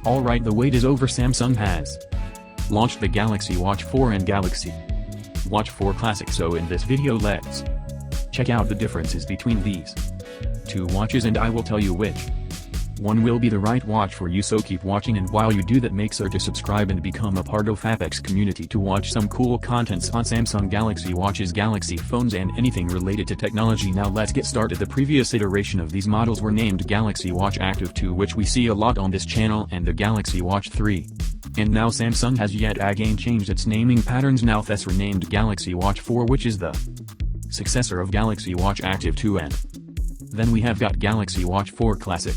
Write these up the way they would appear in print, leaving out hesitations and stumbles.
Alright, the wait is over. Samsung has launched the Galaxy Watch 4 and Galaxy Watch 4 Classic. So in this video let's check out the differences between these two watches and I will tell you which one will be the right watch for you, so keep watching, and while you do that make sure to subscribe and become a part of Apex community to watch some cool contents on Samsung Galaxy watches, Galaxy phones and anything related to technology. Now let's get started. The previous iteration of these models were named Galaxy Watch Active 2, which we see a lot on this channel, and the Galaxy Watch 3. And now Samsung has yet again changed its naming patterns, now thus renamed Galaxy Watch 4, which is the successor of Galaxy Watch Active 2, and then we have got Galaxy Watch 4 Classic,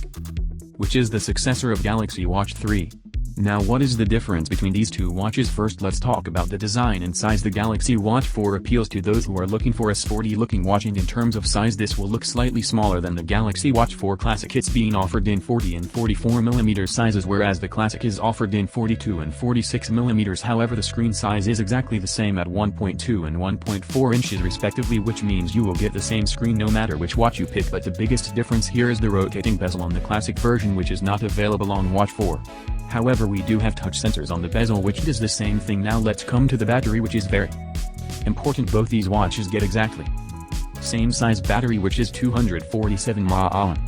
which is the successor of Galaxy Watch 3. Now what is the difference between these two watches? First let's talk about the design and size. The Galaxy Watch 4 appeals to those who are looking for a sporty looking watch, and in terms of size this will look slightly smaller than the Galaxy Watch 4 Classic. It's being offered in 40 and 44mm sizes, whereas the Classic is offered in 42 and 46mm. However, the screen size is exactly the same at 1.2 and 1.4 inches respectively, which means you will get the same screen no matter which watch you pick. But the biggest difference here is the rotating bezel on the Classic version, which is not available on Watch 4. However, we do have touch sensors on the bezel, which does the same thing. Now let's come to the battery, which is very important. Both these watches get exactly same size battery, which is 247 mAh on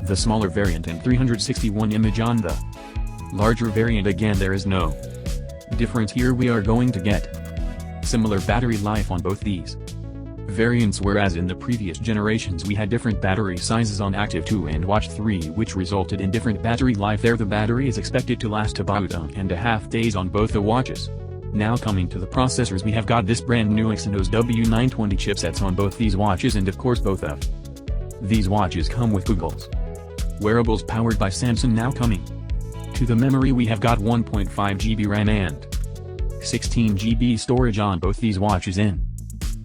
the smaller variant and 361 mAh on the larger variant. Again, there is no difference here. We are going to get similar battery life on both these variants, whereas in the previous generations we had different battery sizes on Active 2 and Watch 3, which resulted in different battery life there. The battery is expected to last about 1.5 days on both the watches. Now coming to the processors, we have got this brand new Exynos W920 chipsets on both these watches, and of course both of these watches come with Google's wearables powered by Samsung. Now coming to the memory, we have got 1.5 GB RAM and 16 GB storage on both these watches. In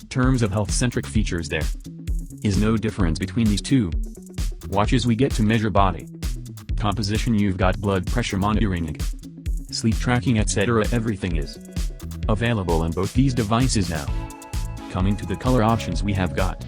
terms of health-centric features, there is no difference between these two watches. We get to measure body composition, you've got blood pressure monitoring, sleep tracking, etc. Everything is available on both these devices. Now coming to the color options, we have got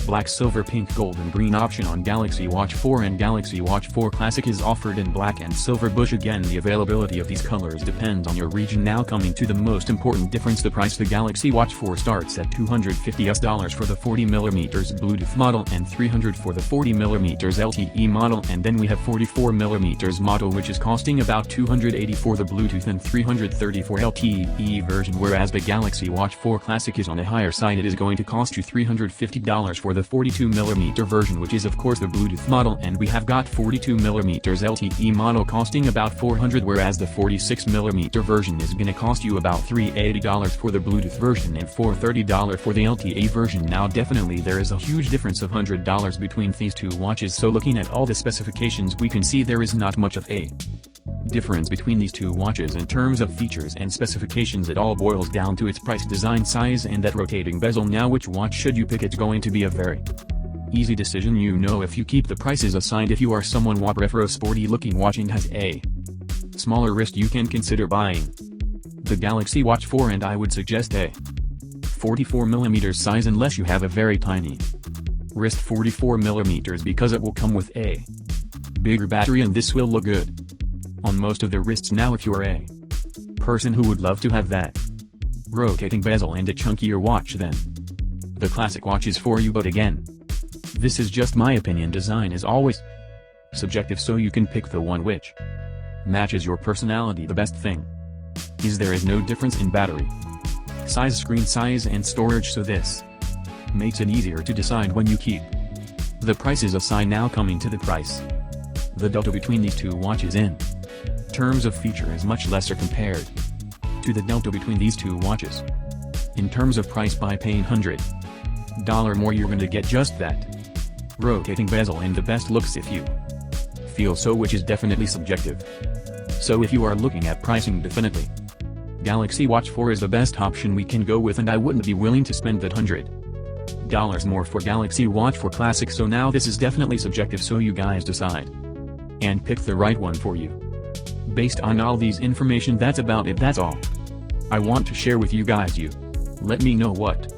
black, silver, pink, gold and green option on Galaxy Watch 4, and Galaxy Watch 4 Classic is offered in black and silver bush. Again, the availability of these colors depends on your region. Now coming to the most important difference, the price. The Galaxy Watch 4 starts at $250 for the 40mm Bluetooth model and $300 for the 40mm LTE model, and then we have 44mm model, which is costing about $280 for the Bluetooth and $330 for LTE version, whereas the Galaxy Watch 4 Classic is on the higher side. It is going to cost you $350 for the 42mm version, which is of course the Bluetooth model, and we have got 42mm LTE model costing about $400, whereas the 46mm version is gonna cost you about $380 for the Bluetooth version and $430 for the LTE version. Now definitely there is a huge difference of $100 between these two watches, so looking at all the specifications we can see there is not much of a difference between these two watches in terms of features and specifications. It all boils down to its price, design, size and that rotating bezel. Now which watch should you pick? It's going to be a very easy decision, you know, if you keep the prices aside. If you are someone who prefer a sporty looking watch and has a smaller wrist, you can consider buying the Galaxy Watch 4, and I would suggest a 44mm size unless you have a very tiny wrist. 44mm because it will come with a bigger battery and this will look good on most of the wrists. Now if you are a person who would love to have that rotating bezel and a chunkier watch, then the Classic watch is for you. But again, this is just my opinion. Design is always subjective, so you can pick the one which matches your personality. The best thing is there is no difference in battery size, screen size and storage, so this makes it easier to decide when you keep the prices aside. Now coming to the price, the delta between these two watches in terms of feature is much lesser compared to the delta between these two watches. In terms of price, by paying $100 more you're gonna get just that rotating bezel and the best looks if you feel so, which is definitely subjective. So if you are looking at pricing, definitely Galaxy Watch 4 is the best option we can go with, and I wouldn't be willing to spend that $100 more for Galaxy Watch 4 Classic. So now this is definitely subjective, so you guys decide and pick the right one for you. Based on all these information, that's about it. That's all I want to share with you guys. You let me know what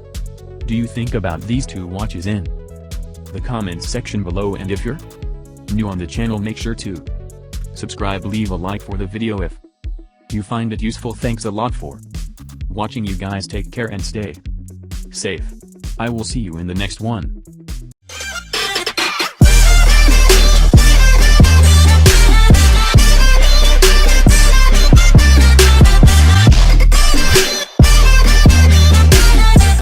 do you think about these two watches in the comments section below, and if you're new on the channel, make sure to Subscribe, leave a like for the video if you find it useful. Thanks a lot for watching. You guys take care and stay safe. I will see you in the next one.